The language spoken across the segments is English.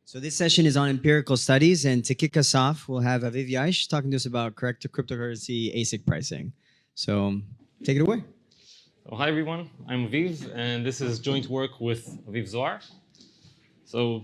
So this session is on empirical studies, and to kick us off, we'll have Aviv Yaish talking to us about correct cryptocurrency ASIC pricing. So take it away. Well, hi everyone, I'm Aviv, and this is joint work with Aviv Zohar. So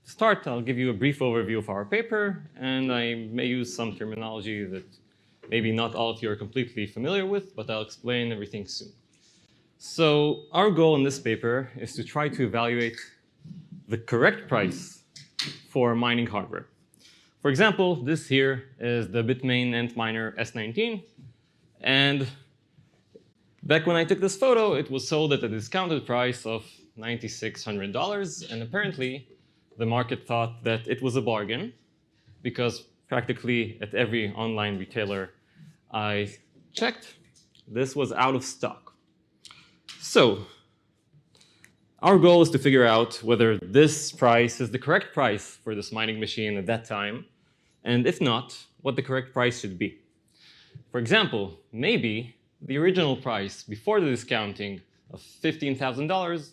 to start, I'll give you a brief overview of our paper, and I may use some terminology that maybe not all of you are completely familiar with, but I'll explain everything soon. So our goal in this paper is to try to evaluate the correct price for mining hardware. For example, this here is the Bitmain Antminer S19, and back when I took this photo, it was sold at a discounted price of $9,600, and apparently the market thought that it was a bargain because practically at every online retailer I checked, this was out of stock. So our goal is to figure out whether this price is the correct price for this mining machine at that time, and if not, what the correct price should be. For example, maybe the original price before the discounting of $15,000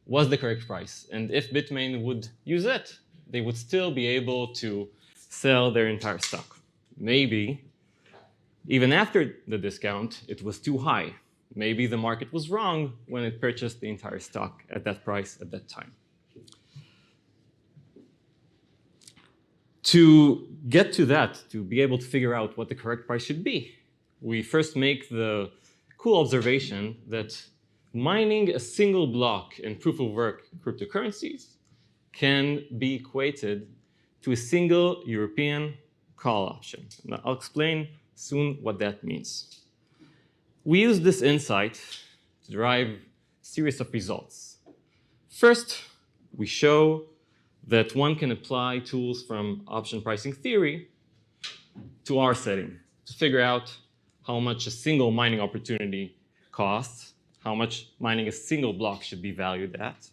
was the correct price, and if Bitmain would use it, they would still be able to sell their entire stock. Maybe, even after the discount, it was too high. Maybe the market was wrong when it purchased the entire stock at that price at that time. To get to that, to be able to figure out what the correct price should be, we first make the cool observation that mining a single block in proof-of-work cryptocurrencies can be equated to a single European call option. Now, I'll explain soon what that means. We use this insight to derive a series of results. First, we show that one can apply tools from option pricing theory to our setting to figure out how much a single mining opportunity costs, how much mining a single block should be valued at.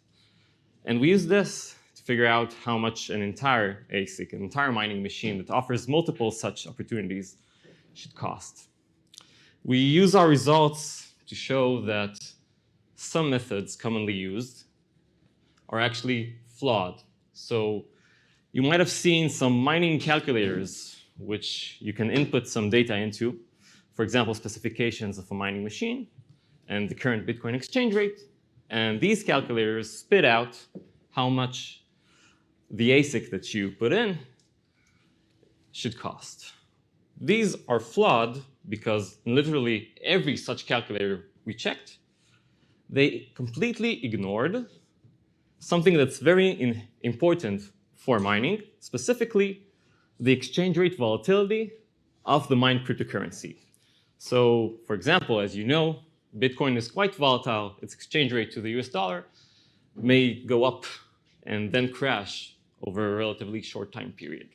And we use this to figure out how much an entire ASIC, an entire mining machine that offers multiple such opportunities, should cost. We use our results to show that some methods commonly used are actually flawed. So you might have seen some mining calculators which you can input some data into, for example, specifications of a mining machine and the current Bitcoin exchange rate. And these calculators spit out how much the ASIC that you put in should cost. These are flawed because literally every such calculator we checked, they completely ignored something that's very important for mining, specifically the exchange rate volatility of the mined cryptocurrency. So, for example, as you know, Bitcoin is quite volatile. Its exchange rate to the US dollar may go up and then crash over a relatively short time period.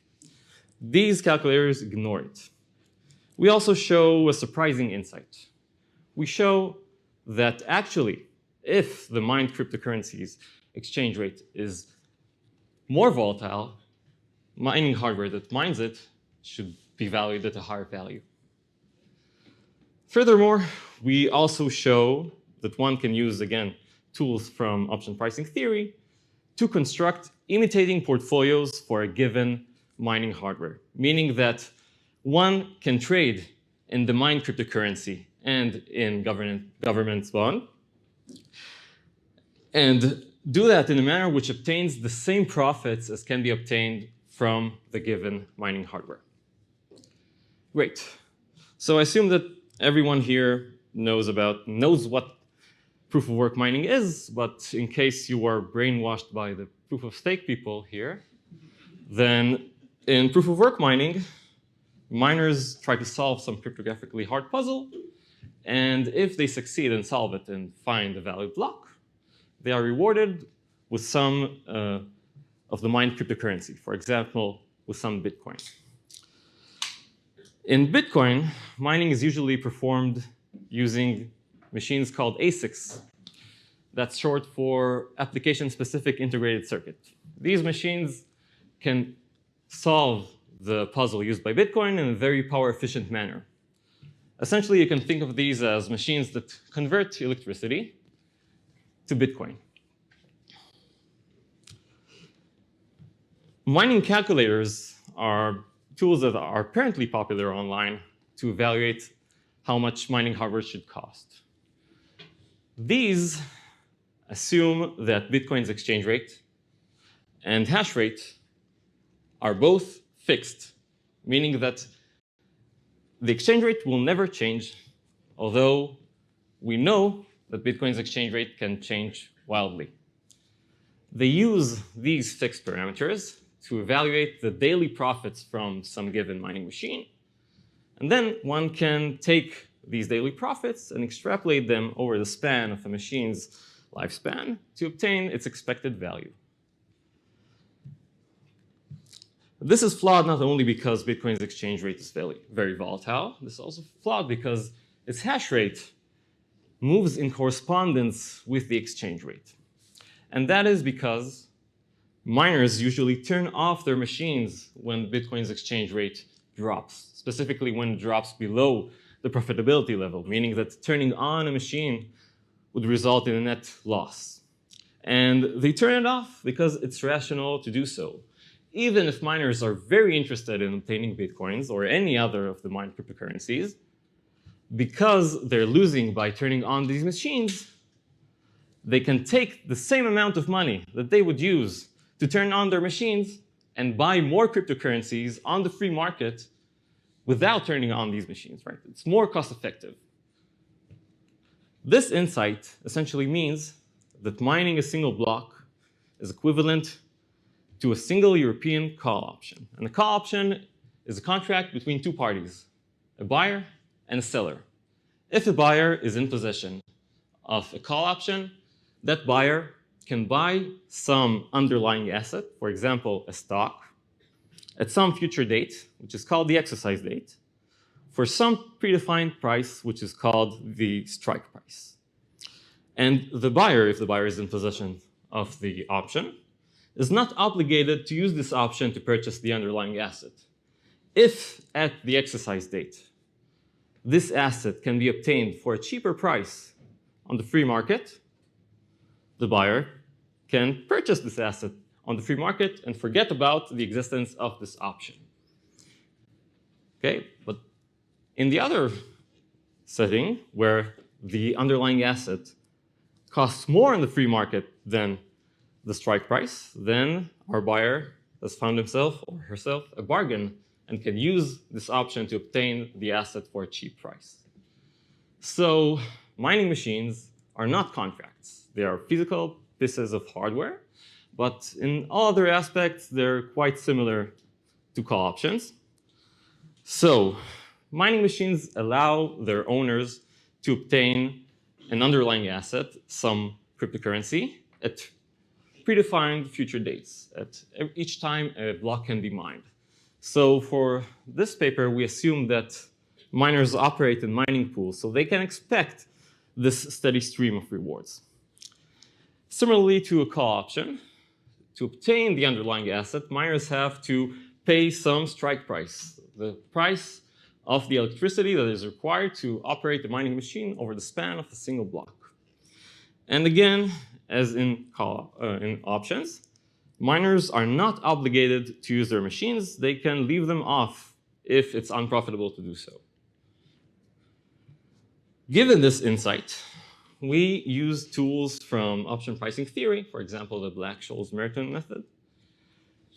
These calculators ignore it. We also show a surprising insight. We show that actually, if the mined cryptocurrency's exchange rate is more volatile, mining hardware that mines it should be valued at a higher value. Furthermore, we also show that one can use, again, tools from option pricing theory to construct imitating portfolios for a given mining hardware, meaning that one can trade in the mined cryptocurrency and in government bond, and do that in a manner which obtains the same profits as can be obtained from the given mining hardware. Great. So I assume that everyone here knows what proof-of-work mining is, but in case you are brainwashed by the proof-of-stake people here, then in proof-of-work mining, miners try to solve some cryptographically hard puzzle, and if they succeed and solve it and find a valid block, they are rewarded with some of the mined cryptocurrency, for example, with some Bitcoin. In Bitcoin, mining is usually performed using machines called ASICs. That's short for application-specific integrated circuit. These machines can solve the puzzle used by Bitcoin in a very power-efficient manner. Essentially, you can think of these as machines that convert electricity to Bitcoin. Mining calculators are tools that are apparently popular online to evaluate how much mining hardware should cost. These assume that Bitcoin's exchange rate and hash rate are both fixed, meaning that the exchange rate will never change, although we know that Bitcoin's exchange rate can change wildly. They use these fixed parameters to evaluate the daily profits from some given mining machine. And then one can take these daily profits and extrapolate them over the span of a machine's lifespan to obtain its expected value. This is flawed not only because Bitcoin's exchange rate is very volatile, this is also flawed because its hash rate moves in correspondence with the exchange rate. And that is because miners usually turn off their machines when Bitcoin's exchange rate drops, specifically when it drops below the profitability level, meaning that turning on a machine would result in a net loss. And they turn it off because it's rational to do so. Even if miners are very interested in obtaining Bitcoins or any other of the mined cryptocurrencies, because they're losing by turning on these machines, they can take the same amount of money that they would use to turn on their machines and buy more cryptocurrencies on the free market without turning on these machines, right? It's more cost effective. This insight essentially means that mining a single block is equivalent to a single European call option. And a call option is a contract between two parties, a buyer and a seller. If a buyer is in possession of a call option, that buyer can buy some underlying asset, for example, a stock, at some future date, which is called the exercise date, for some predefined price, which is called the strike price. And the buyer, if the buyer is in possession of the option, is not obligated to use this option to purchase the underlying asset. If at the exercise date, this asset can be obtained for a cheaper price on the free market, the buyer can purchase this asset on the free market and forget about the existence of this option. Okay, but in the other setting, where the underlying asset costs more in the free market than the strike price, then our buyer has found himself or herself a bargain and can use this option to obtain the asset for a cheap price. So mining machines are not contracts. They are physical pieces of hardware, but in all other aspects, they're quite similar to call options. So mining machines allow their owners to obtain an underlying asset, some cryptocurrency, at predefined future dates. At each time, a block can be mined. So for this paper, we assume that miners operate in mining pools, so they can expect this steady stream of rewards. Similarly to a call option, to obtain the underlying asset, miners have to pay some strike price, the price of the electricity that is required to operate the mining machine over the span of a single block. And again, as in options, miners are not obligated to use their machines. They can leave them off if it's unprofitable to do so. Given this insight, we use tools from option pricing theory, for example, the Black-Scholes-Merton method,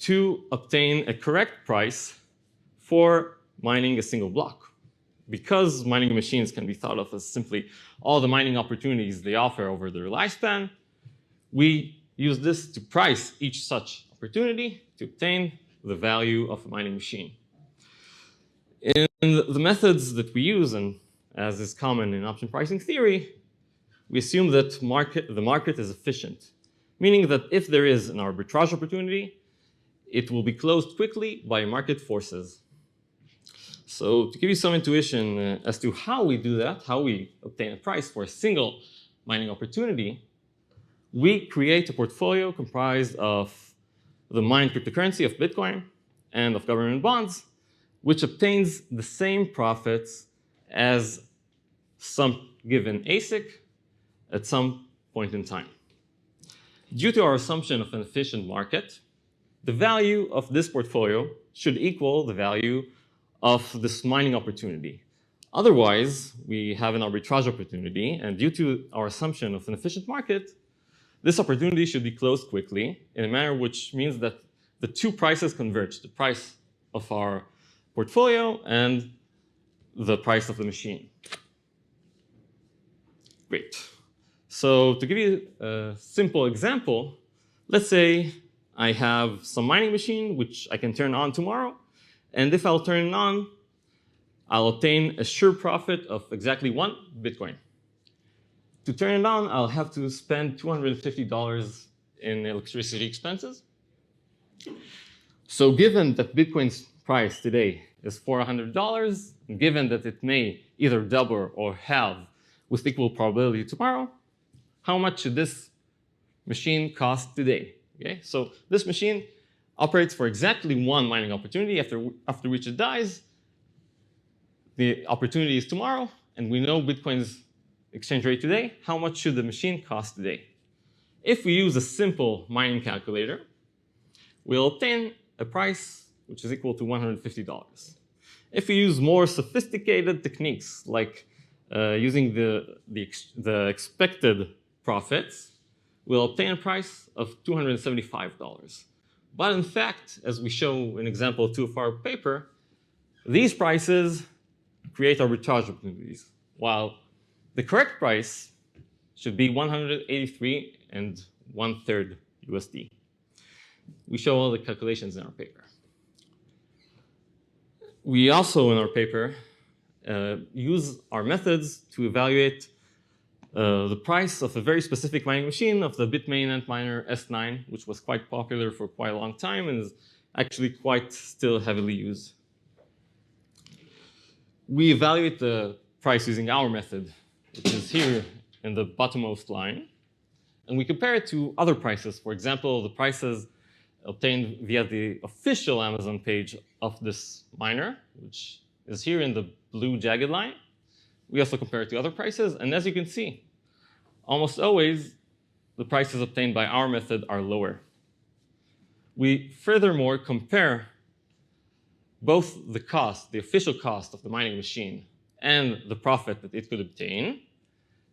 to obtain a correct price for mining a single block. Because mining machines can be thought of as simply all the mining opportunities they offer over their lifespan, we use this to price each such opportunity to obtain the value of a mining machine. In the methods that we use, and as is common in option pricing theory, we assume that the market is efficient, meaning that if there is an arbitrage opportunity, it will be closed quickly by market forces. So to give you some intuition as to how we do that, how we obtain a price for a single mining opportunity, we create a portfolio comprised of the mined cryptocurrency of Bitcoin and of government bonds, which obtains the same profits as some given ASIC at some point in time. Due to our assumption of an efficient market, the value of this portfolio should equal the value of this mining opportunity. Otherwise, we have an arbitrage opportunity, and due to our assumption of an efficient market, this opportunity should be closed quickly in a manner which means that the two prices converge, the price of our portfolio and the price of the machine. Great. So to give you a simple example, let's say I have some mining machine which I can turn on tomorrow, and if I'll turn it on, I'll obtain a sure profit of exactly 1 Bitcoin. To turn it on, I'll have to spend $250 in electricity expenses. So given that Bitcoin's price today is $400, and given that it may either double or halve with equal probability tomorrow, how much should this machine cost today? Okay, so this machine operates for exactly 1 mining opportunity, after which it dies. The opportunity is tomorrow, and we know Bitcoin's exchange rate today. How much should the machine cost today? If we use a simple mining calculator, we'll obtain a price which is equal to $150. If we use more sophisticated techniques, like using the expected profits, we'll obtain a price of $275. But in fact, as we show in example 2 of our paper, these prices create arbitrage opportunities, while the correct price should be 183 1/3 USD. We show all the calculations in our paper. We also, in our paper, use our methods to evaluate the price of a very specific mining machine of the Bitmain Antminer S9, which was quite popular for quite a long time and is actually quite still heavily used. We evaluate the price using our method, which is here in the bottommost line, and we compare it to other prices. For example, the prices obtained via the official Amazon page of this miner, which is here in the blue jagged line. We also compare it to other prices, and as you can see, almost always the prices obtained by our method are lower. We furthermore compare both the cost, the official cost of the mining machine, and the profit that it could obtain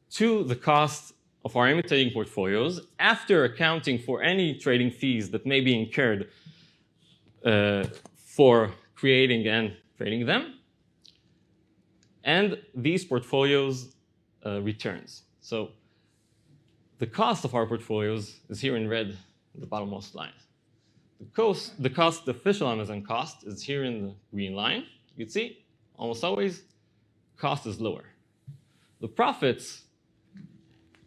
to the cost of our imitating portfolios after accounting for any trading fees that may be incurred for creating and trading them, and these portfolios' returns. So the cost of our portfolios is here in red, the bottommost line. The official Amazon cost is here in the green line. You can see, almost always, cost is lower. The profits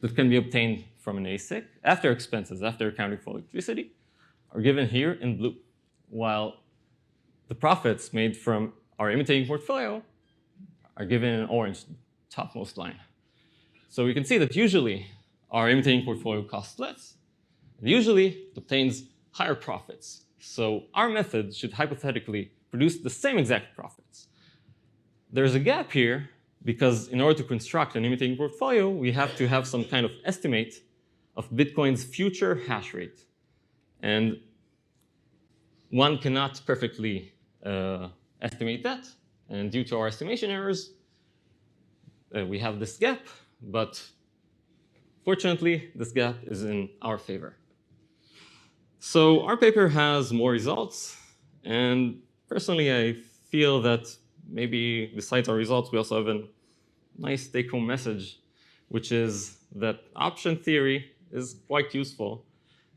that can be obtained from an ASIC after expenses, after accounting for electricity, are given here in blue, while the profits made from our imitating portfolio are given in orange, topmost line. So we can see that usually our imitating portfolio costs less, and usually it obtains higher profits. So our method should hypothetically produce the same exact profits. There's a gap here because in order to construct an imitating portfolio, we have to have some kind of estimate of Bitcoin's future hash rate. And one cannot perfectly estimate that. And due to our estimation errors, we have this gap, but fortunately, this gap is in our favor. So our paper has more results, and personally, I feel that maybe besides our results, we also have a nice take-home message, which is that option theory is quite useful,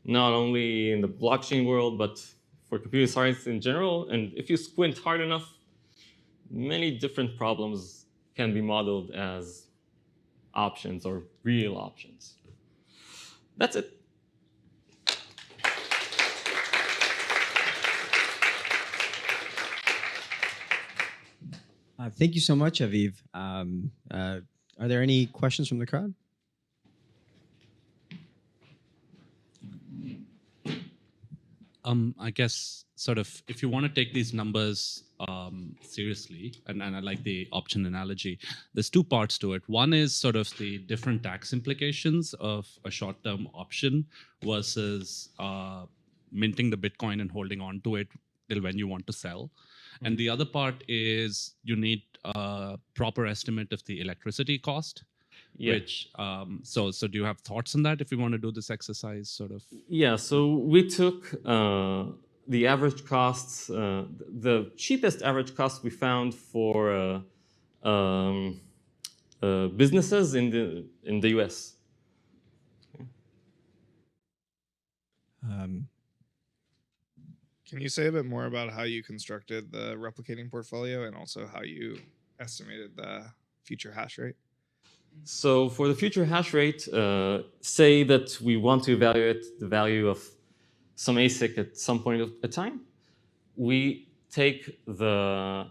not only in the blockchain world, but for computer science in general. And if you squint hard enough, many different problems can be modeled as options or real options. That's it. Thank you so much, Aviv. Are there any questions from the crowd? I guess sort of if you want to take these numbers seriously, and I like the option analogy, there's two parts to it. One is sort of the different tax implications of a short-term option versus minting the Bitcoin and holding on to it till when you want to sell. And the other part is you need a proper estimate of the electricity cost. Yeah. Which so do you have thoughts on that if you want to do this exercise sort of? Yeah, so we took the average costs, the cheapest average cost we found for businesses in the US. Can you say a bit more about how you constructed the replicating portfolio and also how you estimated the future hash rate? So for the future hash rate, say that we want to evaluate the value of some ASIC at some point of a time. We take the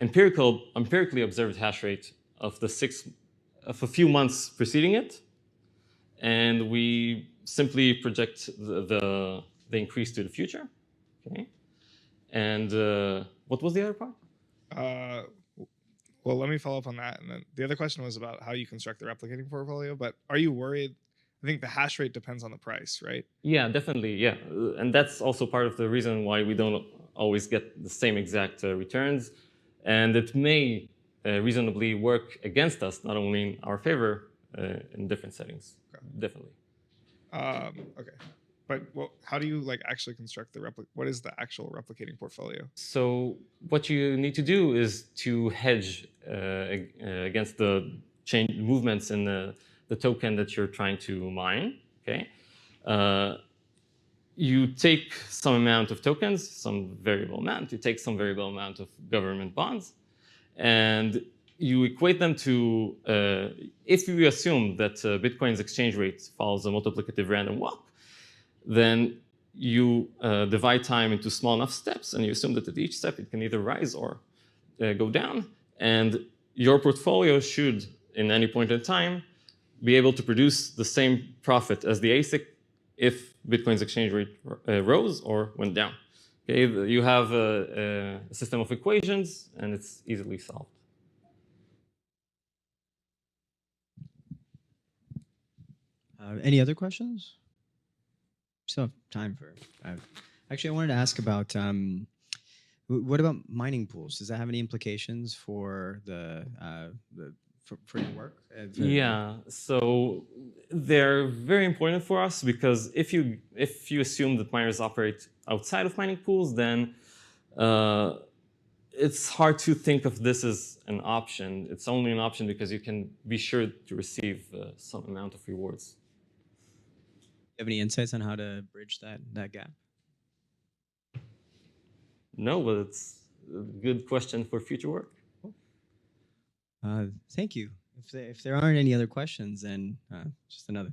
empirically observed hash rate of a few months preceding it, and we simply project the increase to the future. Okay. And what was the other part? Well, let me follow up on that. And then the other question was about how you construct the replicating portfolio. But are you worried? I think the hash rate depends on the price, right? Yeah, definitely. Yeah. And that's also part of the reason why we don't always get the same exact returns. And it may reasonably work against us, not only in our favor in different settings. Okay. Definitely. Okay. But how do you actually construct what is the actual replicating portfolio? So what you need to do is to hedge against the change movements in the token that you're trying to mine. Okay, you take some amount of tokens, some variable amount. You take some variable amount of government bonds, and you equate them to. If you assume that Bitcoin's exchange rate follows a multiplicative random walk, then you divide time into small enough steps, and you assume that at each step it can either rise or go down. And your portfolio should, in any point in time, be able to produce the same profit as the ASIC if Bitcoin's exchange rate rose or went down. Okay, you have a system of equations, and it's easily solved. Any other questions? We still have time for. Actually, I wanted to ask about what about mining pools? Does that have any implications for for your work? Yeah, so they're very important for us because if you assume that miners operate outside of mining pools, then it's hard to think of this as an option. It's only an option because you can be sure to receive some amount of rewards. You have any insights on how to bridge that gap? No, but it's a good question for future work. Thank you. If there aren't any other questions, then just another.